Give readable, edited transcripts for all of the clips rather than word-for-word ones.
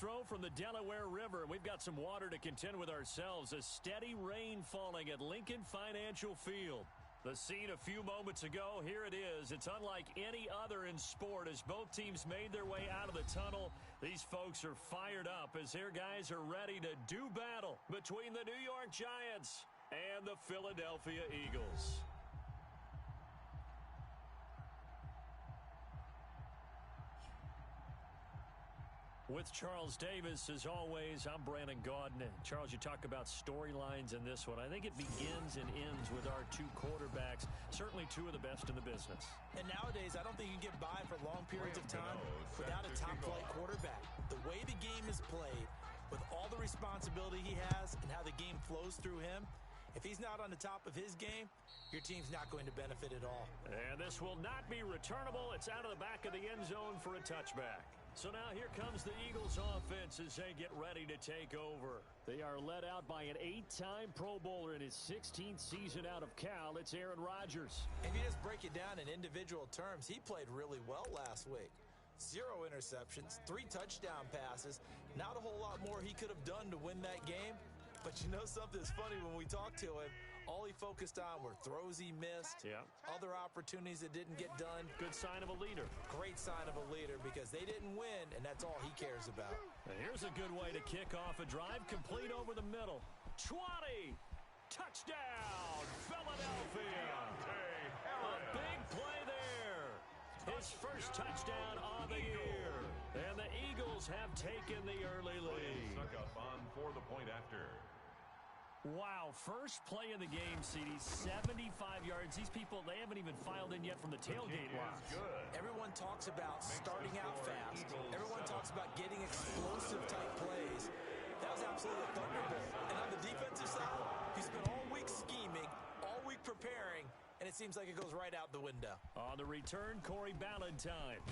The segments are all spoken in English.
throw from the Delaware River. We've got some water to contend with ourselves. A steady rain falling at Lincoln Financial Field. The scene a few moments ago, here it is. It's unlike any other in sport as both teams made their way out of the tunnel. These folks are fired up as their guys are ready to do battle between the New York Giants and the Philadelphia Eagles. With Charles Davis, as always, I'm Brandon Gaudin. Charles, you talk about storylines in this one. I think it begins and ends with our two quarterbacks, certainly two of the best in the business. And nowadays, I don't think you can get by for long periods of time without a top-flight quarterback. The way the game is played, with all the responsibility he has and how the game flows through him, if he's not on the top of his game, your team's not going to benefit at all. And this will not be returnable. It's out of the back of the end zone for a touchback. So now here comes the Eagles offense as they get ready to take over. They are led out by an 8-time Pro Bowler in his 16th season out of Cal. It's Aaron Rodgers. If you just break it down in individual terms, he played really well last week. 0 interceptions, 3 touchdown passes. Not a whole lot more he could have done to win that game. But you know something's funny, when we talked to him, all he focused on were throws he missed, other opportunities that didn't get done. Good sign of a leader. Great sign of a leader because they didn't win, and that's all he cares about. And here's a good way to kick off a drive, complete over the middle. 20! Touchdown, Philadelphia! A big play there. His first touchdown on the year. And the Eagles have taken the early lead. Stuck up on for the point after. Wow, first play of the game, CD, 75 yards. These people, they haven't even filed in yet from the tailgate line. Everyone talks about starting out fast. Everyone talks about getting explosive-type plays. That was absolutely a thunderbolt. And on the defensive side, he spent all week scheming, all week preparing, and it seems like it goes right out the window. On the return, Corey Ballantyne.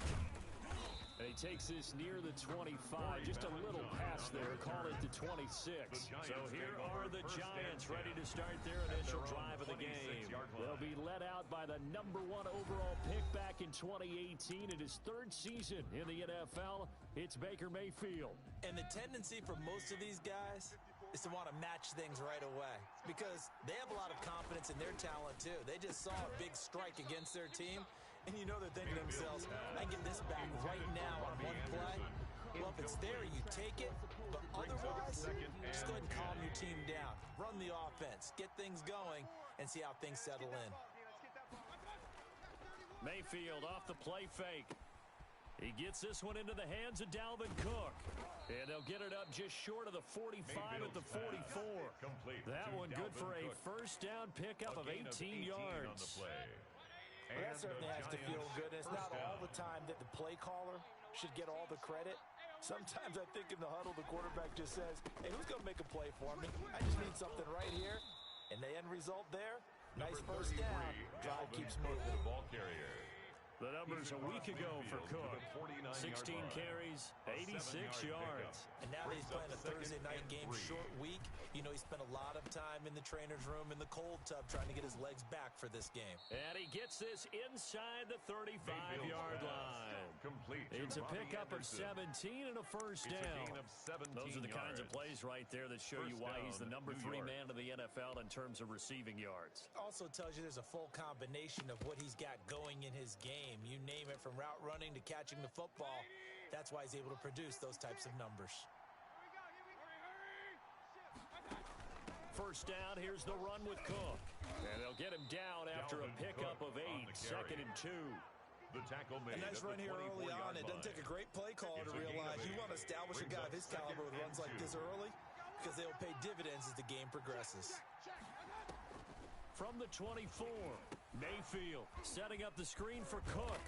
And he takes this near the 25. Just a little pass there. Call it the 26. So here are the Giants ready to start their initial drive of the game. They'll be led out by the #1 overall pick back in 2018 in his 3rd season in the NFL. It's Baker Mayfield. And the tendency for most of these guys is to want to match things right away because they have a lot of confidence in their talent too. They just saw a big strike against their team, and you know they're thinking to themselves, I can get this back right now on one play. Well, if it's there, you take it, but otherwise, just go ahead and calm your team down. Run the offense, get things going, and see how things settle in. Mayfield off the play fake. He gets this one into the hands of Dalvin Cook. And they'll get it up just short of the 45 at the 44. That one good for a first down pickup of 18 yards. Well, that certainly has to feel good. It's not all the time that the play caller should get all the credit. Sometimes I think in the huddle, the quarterback just says, hey, who's going to make a play for me? I just need something right here. And the end result there, nice first down. Drive keeps moving. The ball carrier. The numbers a week ago for Cook. 16 carries, 86 yards. And now that he's playing a Thursday night game, short week, you know he spent a lot of time in the trainer's room in the cold tub trying to get his legs back for this game. And he gets this inside the 35-yard line. It's a pickup of 17 and a first down. Those are the kinds of plays right there that show you why he's the #3 man of the NFL in terms of receiving yards. Also tells you there's a full combination of what he's got going in his game. You name it, from route running to catching the football. That's why he's able to produce those types of numbers. First down, here's the run with Cook. And they'll get him down after a pickup of 8, 2nd and 2. The tackle made. A nice run here early on. It doesn't take a great play caller to realize you want to establish a guy of his caliber with runs like this early because they'll pay dividends as the game progresses. From the 24, Mayfield setting up the screen for Cook.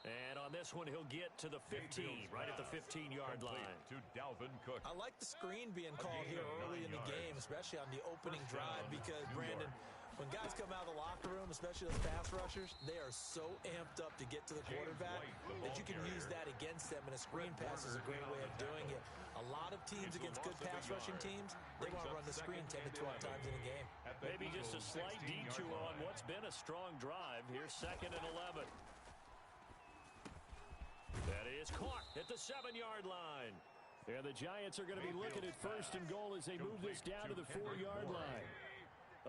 And on this one, he'll get to the 15, right at the 15-yard line. To Dalvin Cook. I like the screen being called here early in the game, especially on the opening drive, because, Brandon, when guys come out of the locker room, especially those pass rushers, they are so amped up to get to the quarterback that you can use that against them, and a screen pass is a great way of doing it. A lot of teams against good pass rushing teams, they want to run the screen 10 to 12 times in a game. Maybe just a slight detour on what's been a strong drive. Here's 2nd and 11. That is caught at the 7-yard line. And the Giants are going to be looking at first and goal as they move this down to the 4-yard line.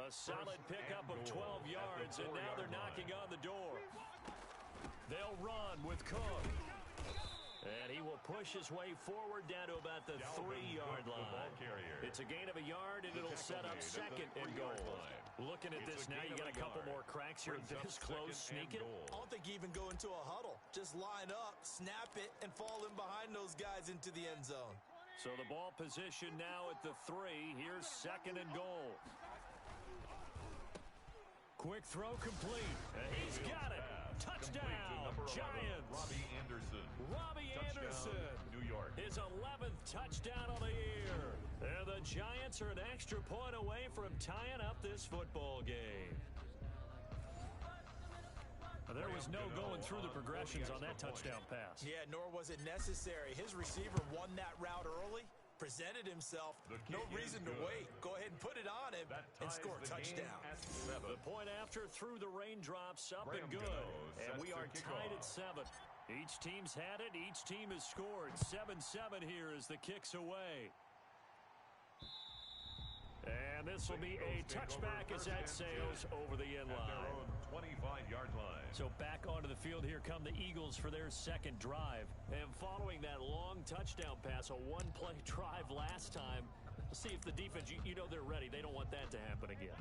A solid pickup of 12 yards, and now they're knocking on the door. They'll run with Cook. And he will push his way forward down to about the 3-yard line. It's a gain of a yard, and it'll set up second and goal. Looking at this now, you got a couple more cracks here. This close, sneak it. I don't think you even go into a huddle. Just line up, snap it, and fall in behind those guys into the end zone. So the ball position now at the 3. Here's second and goal. Quick throw complete. He's got it. Touchdown, Giants. Robbie Anderson. New York. His 11th touchdown of the year. And the Giants are an extra point away from tying up this football game. There was no going through the progressions on that touchdown pass. Yeah, nor was it necessary. His receiver won that route early, presented himself. No reason to wait. Go ahead and put it on him and score a touchdown. The point after through the raindrops up and good. And we are tied at 7. Each team's had it. Each team has scored. 7-7 here as the kick's away. And this will be a touchback as that sails over the end line. 25-yard line. So back onto the field here come the Eagles for their second drive. And following that long touchdown pass, a one-play drive last time, we'll see if the defense, you know they're ready. They don't want that to happen again.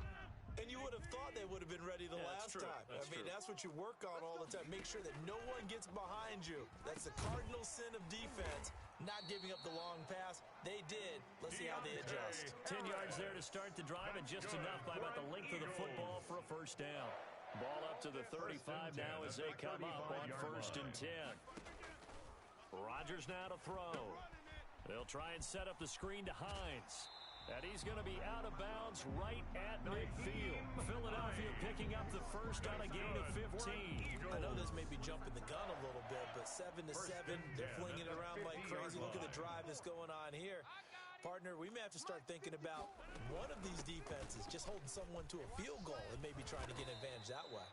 And you would have thought they would have been ready the last time. I mean, that's what you work on all the time. Make sure that no one gets behind you. That's the cardinal sin of defense, not giving up the long pass. They did. Let's see how they adjust. 10 yards there to start the drive, and just enough by about the length of the football for a first down. Ball up to the 35 now as they come up on 1st and 10. Rodgers now to throw. They'll try and set up the screen to Hines. And he's going to be out of bounds right at midfield. Philadelphia picking up the first on a gain of 15. I know this may be jumping the gun a little bit, but 7-7, they're flinging it around like crazy. Look at the drive that's going on here. Partner, we may have to start thinking about one of these defenses just holding someone to a field goal and maybe trying to get an advantage that way.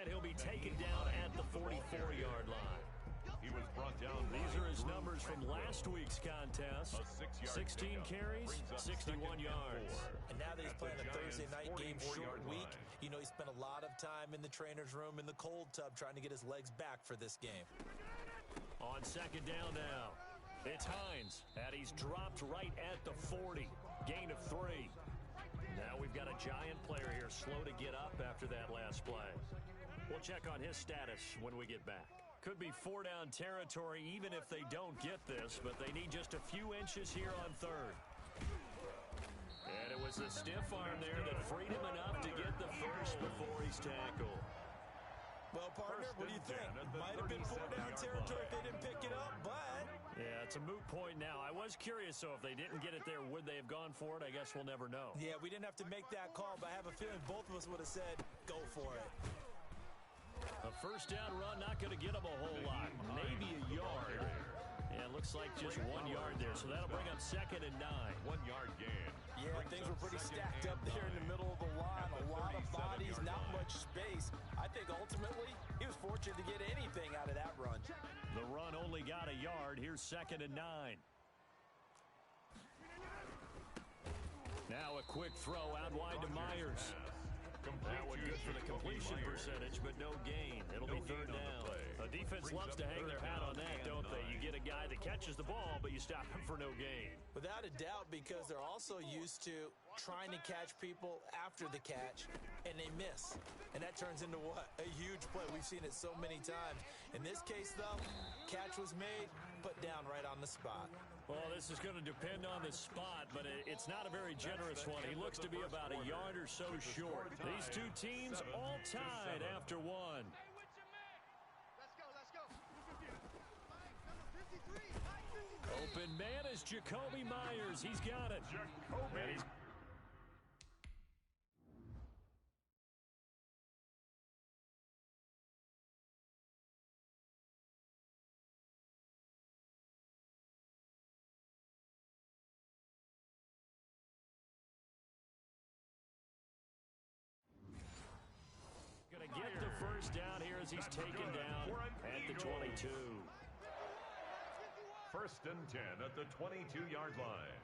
And he'll be taken down at the 44-yard line. He was brought down. These are his numbers from last week's contest. 16 carries, 61 yards. And now that he's playing a Thursday night game, short week, you know he spent a lot of time in the trainer's room in the cold tub trying to get his legs back for this game. On second down now, it's Hines, and he's dropped right at the 40. Gain of 3. Now we've got a Giant player here slow to get up after that last play. We'll check on his status when we get back. Could be 4-down territory even if they don't get this, but they need just a few inches here on 3rd. And it was the stiff arm there that freed him enough to get the first before he's tackled. Well, partner, what do you think? Might have been 4-down territory if they didn't pick it up, but... Yeah, it's a moot point now. I was curious, so if they didn't get it there, would they have gone for it? I guess we'll never know. Yeah, we didn't have to make that call, but I have a feeling both of us would have said, go for it. A first down run, not going to get him a whole lot. Maybe a yard. Yeah, it looks like just 1 yard there, so that'll bring up 2nd and 9. 1 yard gain. Yeah, things were pretty stacked up there in the middle of the line. A lot of bodies, not much space. I think ultimately he was fortunate to get anything out of that run. The run only got a yard. Here's 2nd and 9. Now a quick throw out wide to Myers. That one good for the completion percentage, but no gain. It'll be 3rd down. A defense loves to hang their hat on that, don't they? You get a guy that catches the ball, but you stop him for no gain. Without a doubt, because they're also used to trying to catch people after the catch, and they miss. And that turns into what? A huge play. We've seen it so many times. In this case, though, catch was made, put down right on the spot. Well, this is going to depend on the spot, but it's not a very generous one. He looks to be about a yard or so short. These two teams all tied after 1. Open man is Jacoby Myers. He's got it. Going to get the first down here as he's taken down at the 22. First and 10 at the 22-yard line.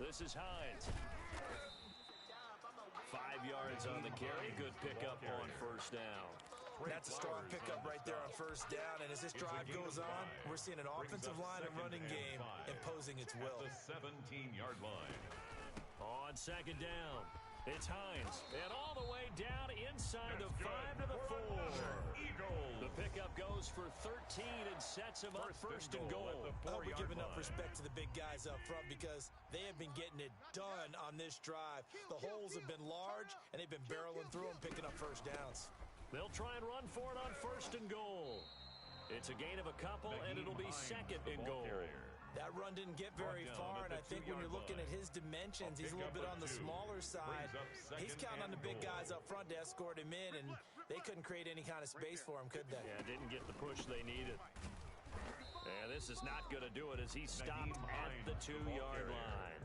This is Hines. 5 yards on the carry. Good pickup on first down. That's a strong pickup right there on first down. And as this drive goes on, we're seeing an offensive line and running game imposing its will. At the 17-yard line. On second down, it's Hines. And all the way down inside the 5 to the 4. The pickup goes for 13 and sets him up first and goal. I hope we give enough respect to the big guys up front because they have been getting it done on this drive. The holes have been large, and they've been barreling through them, picking up first downs. They'll try and run for it on first and goal. It's a gain of a couple, and it'll be second and goal. That run didn't get very far, and I think when you're looking at his dimensions, he's a little bit on the smaller side. He's counting on the big guys up front to escort him in, and they couldn't create any kind of space for him, could they? Yeah, didn't get the push they needed. And this is not going to do it as he stopped at the 2-yard line.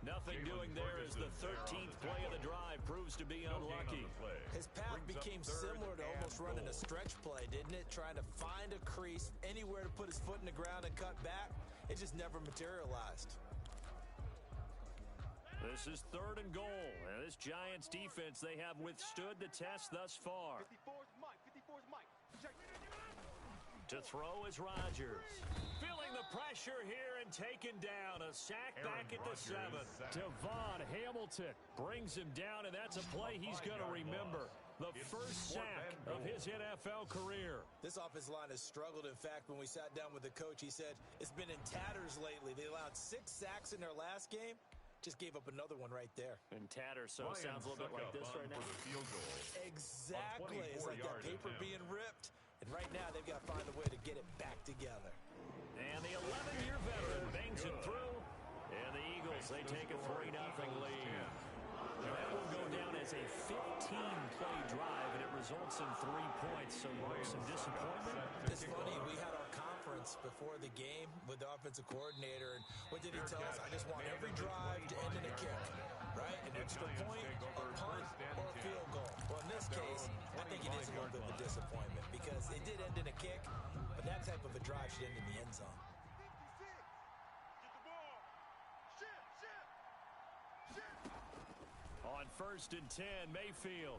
Nothing doing there as the 13th play of the drive proves to be unlucky. His path became similar to almost running a stretch play, didn't it? Trying to find a crease, anywhere to put his foot in the ground and cut back. It just never materialized. This is third and goal. And this Giants defense, they have withstood the test thus far. 54's Mike. 54's Mike. To throw is Rodgers. Feeling the pressure here and taken down. A sack back at the 7. Devon Hamilton brings him down, and that's a play he's going to remember. The first sack of his NFL career. This offensive line has struggled. In fact, when we sat down with the coach, he said it's been in tatters lately. They allowed 6 sacks in their last game. Just gave up another one right there. And tatters, so it sounds a little bit like this right now. Exactly. It's like that paper being ripped. And right now, they've got to find a way to get it back together. And the 11-year veteran bangs it through. And the Eagles, they take a 3-0 lead. That will go down as a 15-play drive, and it results in 3 points. So some disappointment. It's funny, we had our conference before the game with the offensive coordinator, and what did he tell us? I just want every drive to end in a kick, right? An extra point, a punt, or a field goal. Well, in this case, I think it is a little bit of a disappointment because it did end in a kick, but that type of a drive should end in the end zone. On first and 10, Mayfield.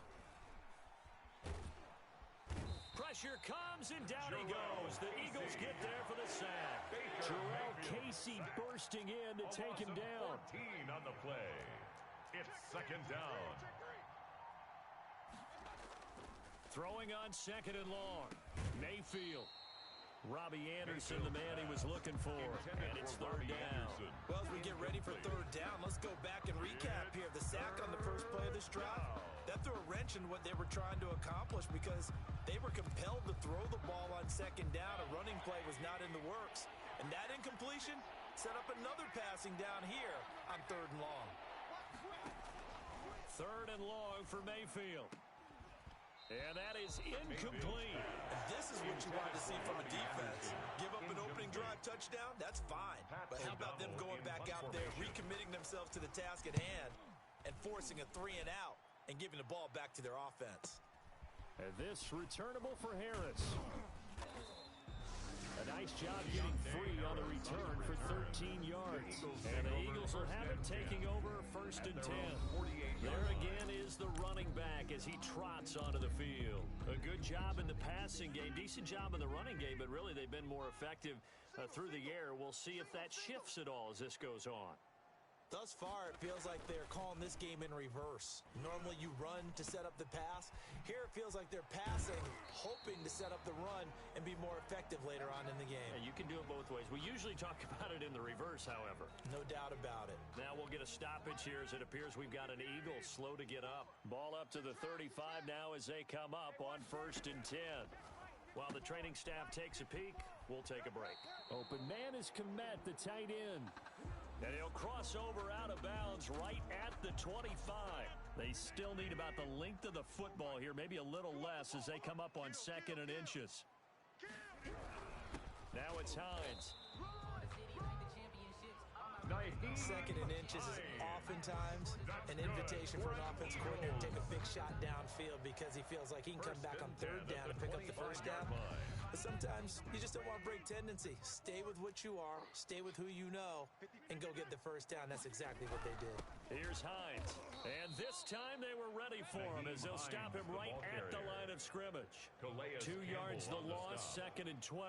Pressure comes, and down he goes. The Eagles get there for the sack. Jarrell Casey bursting in to take him down. 14 on the play. It's second down. Throwing on second and long. Mayfield. Robbie Anderson, the man he was looking for. And it's third down. Well, as we get ready for third down, let's go back and recap here. The sack on the first play of this drive, that threw a wrench in what they were trying to accomplish because they were compelled to throw the ball on second down. A running play was not in the works. And that incompletion set up another passing down here on third and long. Third and long for Mayfield. And that is incomplete. And this is what you wanted to see from a defense. Give up an opening drive touchdown, that's fine. But how about them going back out there, recommitting themselves to the task at hand, and forcing a 3 and out, and giving the ball back to their offense. And this returnable for Harris. A nice job getting free on the return for 13 yards. And the Eagles will have it taking over first and 10. There again is the running back as he trots onto the field. A good job in the passing game, decent job in the running game, but really they've been more effective through the air. We'll see if that shifts at all as this goes on. Thus far, it feels like they're calling this game in reverse. Normally you run to set up the pass. Here it feels like they're passing, hoping to set up the run and be more effective later on in the game. And you can do it both ways. We usually talk about it in the reverse, however. No doubt about it. Now we'll get a stoppage here as it appears we've got an Eagle slow to get up. Ball up to the 35 now as they come up on first and 10. While the training staff takes a peek, we'll take a break. Open man is Komet, the tight end. And he'll cross over out of bounds right at the 25. They still need about the length of the football here, maybe a little less as they come up on second and inches. Now it's Hines. Second and inches is oftentimes an invitation for an offense coordinator to take a big shot downfield because he feels like he can come back on third down and pick up the first down. But sometimes you just don't want to break tendency. Stay with what you are, stay with who you know, and go get the first down. That's exactly what they did. Here's Hines. And this time they were ready for him as they'll stop him right at the line of scrimmage. 2 yards the loss, 2nd and 12.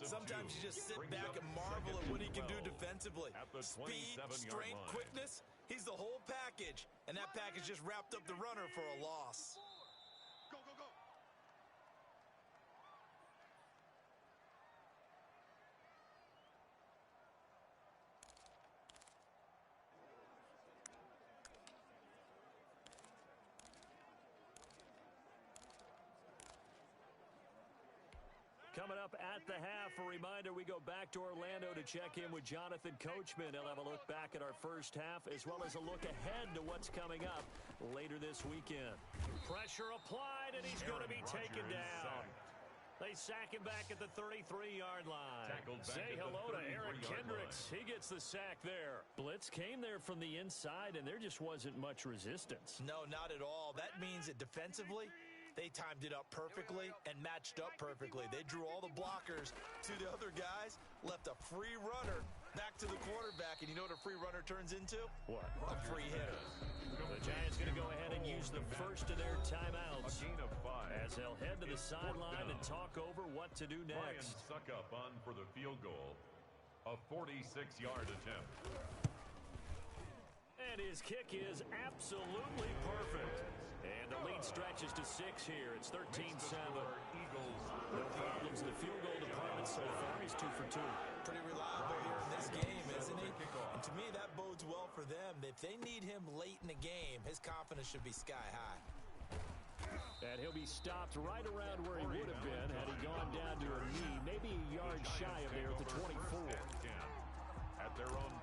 Sometimes you just sit back and marvel at what he can do defensively. Speed, strength, quickness. He's the whole package. And that package just wrapped up the runner for a loss. Go, go, go. Coming up at the half, a reminder, we go back to Orlando to check in with Jonathan Coachman. He'll have a look back at our first half as well as a look ahead to what's coming up later this weekend. Pressure applied, and he's going to be taken down. They sack him back at the 33-yard line. Say hello to Eric Kendricks. He gets the sack there. Blitz came there from the inside, and there just wasn't much resistance. No, not at all. That means that defensively, they timed it up perfectly and matched up perfectly. They drew all the blockers to the other guys, left a free runner back to the quarterback, and you know what a free runner turns into? What? A free hitter. The Giants going to go ahead and use the first of their timeouts as they'll head to the sideline and talk over what to do next. Suck up on for the field goal, a 46-yard attempt. And his kick is absolutely perfect. And the lead stretches to 6 here. It's 13-7. No problems in the field goal department so far. He's 2 for 2. Pretty reliable here in this game, isn't he? And to me, that bodes well for them. If they need him late in the game, his confidence should be sky high. And he'll be stopped right around where he would have been had he gone down to a knee, maybe a yard shy of there at the 24.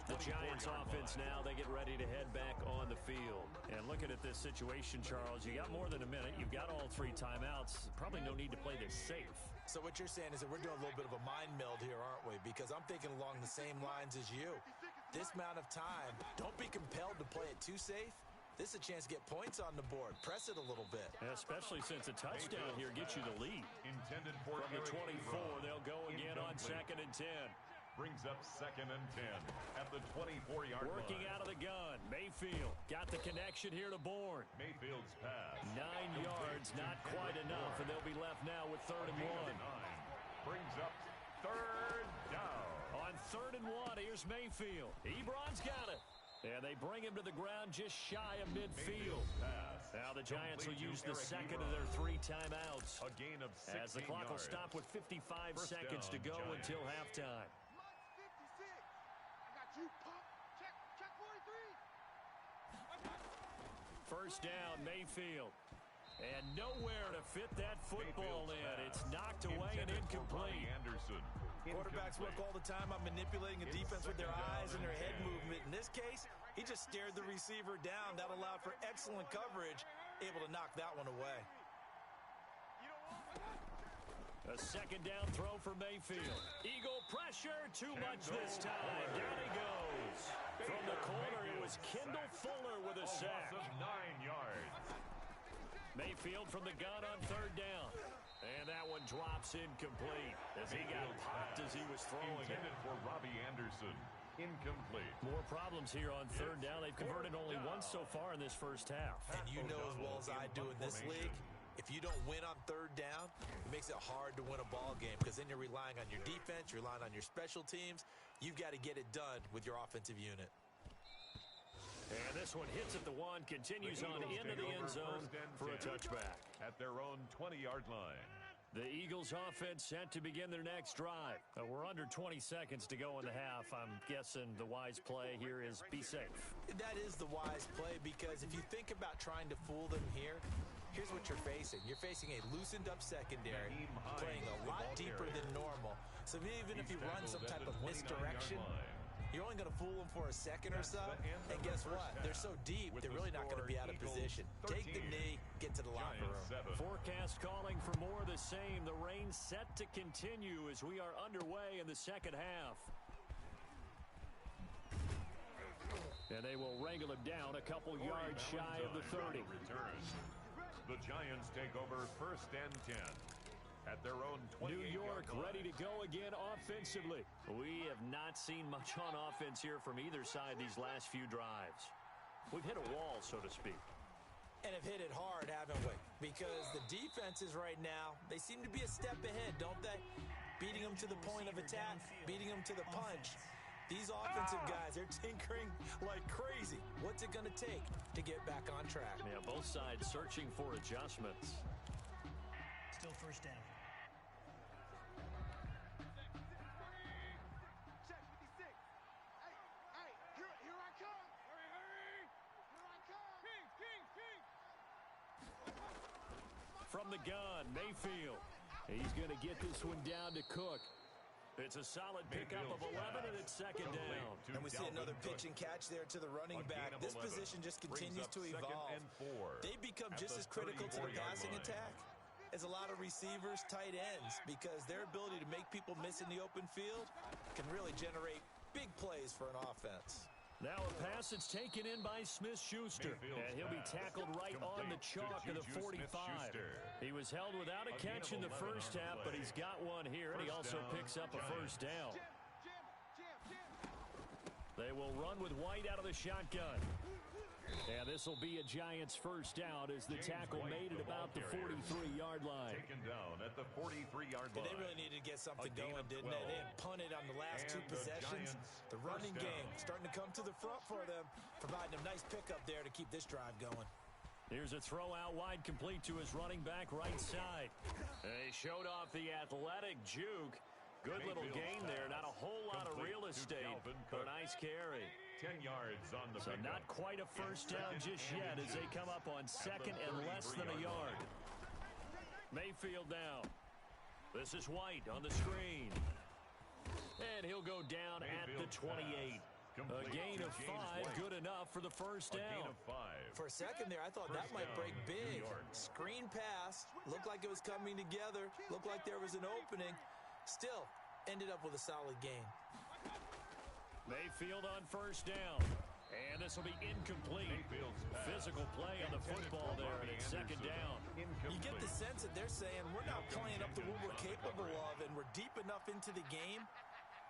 The Giants offense now, they get ready to head back on the field. And looking at this situation, Charles, you got more than a minute. You've got all 3 timeouts. Probably no need to play this safe. So what you're saying is that we're doing a little bit of a mind meld here, aren't we? Because I'm thinking along the same lines as you. This amount of time, don't be compelled to play it too safe. This is a chance to get points on the board. Press it a little bit. Especially since a touchdown here gets you the lead. Intended for from the 24, they'll go again on 2nd and 10. Brings up 2nd and 10 at the 24-yard line. Working out of the gun. Mayfield got the connection here to Bourne. Mayfield's pass. 9 yards, not quite enough, and they'll be left now with 3rd and 1. Brings up 3rd down. On 3rd and 1, here's Mayfield. Ebron's got it. And they bring him to the ground just shy of midfield. Now the Giants will use the second of their 3 timeouts. A gain of 16 as the clock will stop with 55 seconds to go until halftime. First down, Mayfield. And nowhere to fit that football in. It's knocked away and incomplete. Quarterbacks work all the time on manipulating a defense with their eyes and their head movement. In this case, he just stared the receiver down. That allowed for excellent coverage, able to knock that one away. A 2nd down throw for Mayfield. Eagle pressure, too much this time. Down he goes. From the corner, it was Kendall Fuller with a sack. 9 yards. Mayfield from the gun on 3rd down. And that one drops incomplete as he got popped as he was throwing it. Intended for Robbie Anderson. Incomplete. More problems here on 3rd down. They've converted only once so far in this first half. And you know as well as I do in this league, if you don't win on 3rd down, it makes it hard to win a ball game because then you're relying on your defense, you're relying on your special teams. You've got to get it done with your offensive unit. And this one hits at the 1, continues on into the end zone for a touchback. At their own 20-yard line. The Eagles offense set to begin their next drive. We're under 20 seconds to go in the half. I'm guessing the wise play here is be safe. That is the wise play because if you think about trying to fool them here, here's what you're facing. You're facing a loosened up secondary, playing a lot deeper than normal. So even if you run some type of misdirection, you're only going to fool them for a second or so. And guess what? They're so deep, they're really not going to be out of position. Take the knee, get to the locker room. Forecast calling for more of the same. The rain set to continue as we are underway in the second half. And they will wrangle him down a couple yards shy of the 30. The Giants take over 1st and 10 at their own 28-yard New York line. ready to go again offensively. We have not seen much on offense here from either side these last few drives. We've hit a wall, so to speak. And have hit it hard, haven't we? Because the defenses right now, they seem to be a step ahead, don't they? Beating them to the point of attack, beating them to the punch. These offensive guys, they're tinkering like crazy. What's it going to take to get back on track? Yeah, both sides searching for adjustments. Still first down. From the gun, Mayfield. He's going to get this one down to Cook. It's a solid pickup of 11, and it's second down. And we see another pitch and catch there to the running back. This position just continues to evolve. They become just as critical to the passing attack as a lot of receivers, tight ends, because their ability to make people miss in the open field can really generate big plays for an offense. Now a pass that's taken in by Smith-Schuster, and he'll be tackled right on the chalk of the 45. He was held without a catch in the first half, but he's got one here, and he also picks up a first down. They will run with White out of the shotgun. And this will be a Giants first down as the tackle made it about the 43-yard line. Taken down at the 43-yard line. They really needed to get something going, didn't they? They had punted on the last two possessions. The running game starting to come to the front for them, providing a nice pickup there to keep this drive going. Here's a throw out wide complete to his running back right side. They showed off the athletic juke. Good little gain there. Not a whole lot of real estate, but a nice carry. 10 yards on the So not quite a first down just yet as they come up on second and less than a yard. Mayfield down. This is White on the screen. And he'll go down at the 28. A gain of 5, good enough for the first down. For a second there, I thought that might break big. Screen pass, looked like it was coming together, looked like there was an opening. Still, ended up with a solid gain. Mayfield on first down. And this will be incomplete. Physical play on the football there, and it's second down. You get the sense that they're saying we're not playing up to what we're capable of, and we're deep enough into the game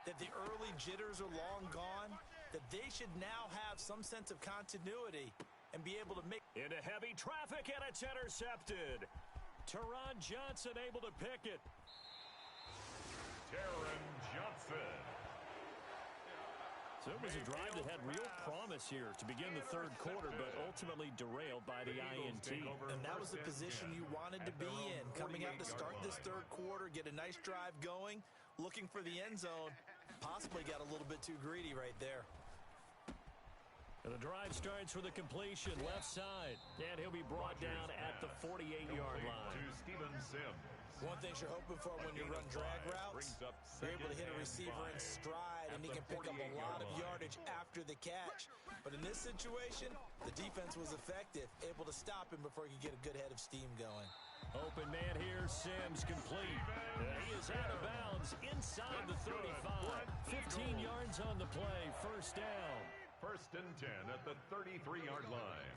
that the early jitters are long gone, that they should now have some sense of continuity and be able to make... Into heavy traffic, and it's intercepted. Teron Johnson able to pick it. Taron Johnson. So it was a drive that had real promise here to begin the third quarter, but ultimately derailed by the INT. And that was the position you wanted to be in, coming out to start this third quarter, get a nice drive going, looking for the end zone, possibly got a little bit too greedy right there. And the drive starts with a completion left side, and he'll be brought down at the 48-yard line. To Steven Sims. One thing you're hoping for when you run drag routes, you're able to hit a receiver in stride, and he can pick up a lot of yardage after the catch. But in this situation, the defense was effective, able to stop him before he could get a good head of steam going. Open man here, Sims complete. He is out of bounds inside the 35. 15 yards on the play, first down. First and 10 at the 33-yard line.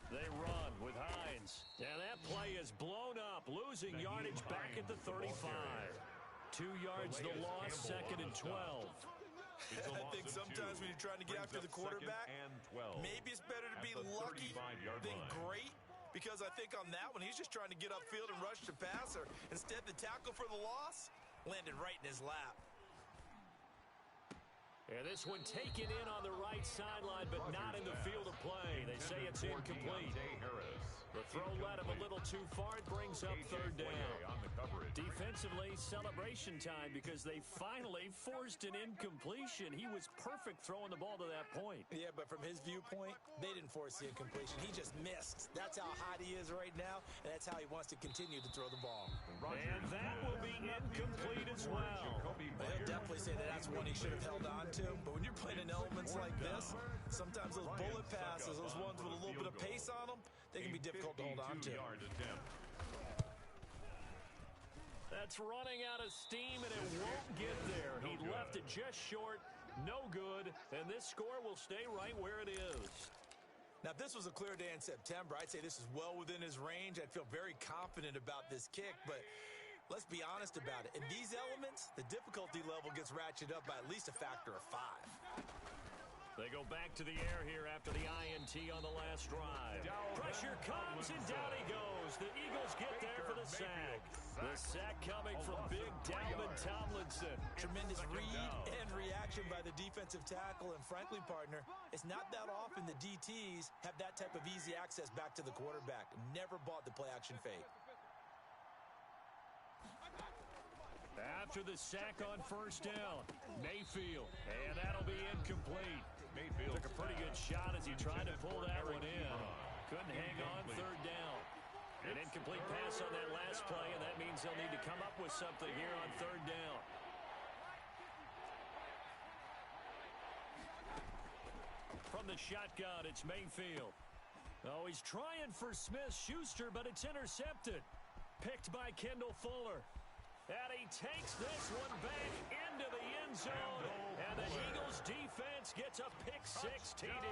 They run with Hines. And that play is blown up, losing yardage back at the 35. 2 yards the loss, second and 12. I think sometimes when you're trying to get after the quarterback, maybe it's better to be lucky than great, because I think on that one, he's just trying to get upfield and rush the passer. Instead, the tackle for the loss landed right in his lap. And this one taken in on the right sideline, but not in the field of play. They say it's incomplete. The throw led him a little too far. It brings up third down. Defensively, celebration time because they finally forced an incompletion. He was perfect throwing the ball to that point. Yeah, but from his viewpoint, they didn't force the incompletion. He just missed. That's how hot he is right now, and that's how he wants to continue to throw the ball. And that will be incomplete as well. He'll definitely say that that's one he should have held on to. But when you're playing in elements like this, sometimes those bullet passes, those ones with a little bit of pace on them, they can be difficult to hold on to. That's running out of steam, and it won't get there. He left it just short, no good, and this score will stay right where it is. Now, if this was a clear day in September, I'd say this is well within his range. I'd feel very confident about this kick, but let's be honest about it. In these elements, the difficulty level gets ratcheted up by at least a factor of 5. They go back to the air here after the INT on the last drive. Pressure comes, and down he goes. The Eagles get there for the sack. The sack coming from big Dalvin Tomlinson. Tremendous read and reaction by the defensive tackle. And frankly, partner, it's not that often the DTs have that type of easy access back to the quarterback. Never bought the play-action fake. After the sack on first down, Mayfield, and that'll be incomplete. Mayfield took a pretty good shot as he tried to pull that one in. Couldn't hang on third down. An incomplete pass on that last play, and that means they'll need to come up with something here on third down. From the shotgun, it's Mayfield. Oh, he's trying for Smith-Schuster, but it's intercepted. Picked by Kendall Fuller. And he takes this one back into the end zone. And the Eagles defense gets a pick-6 TD.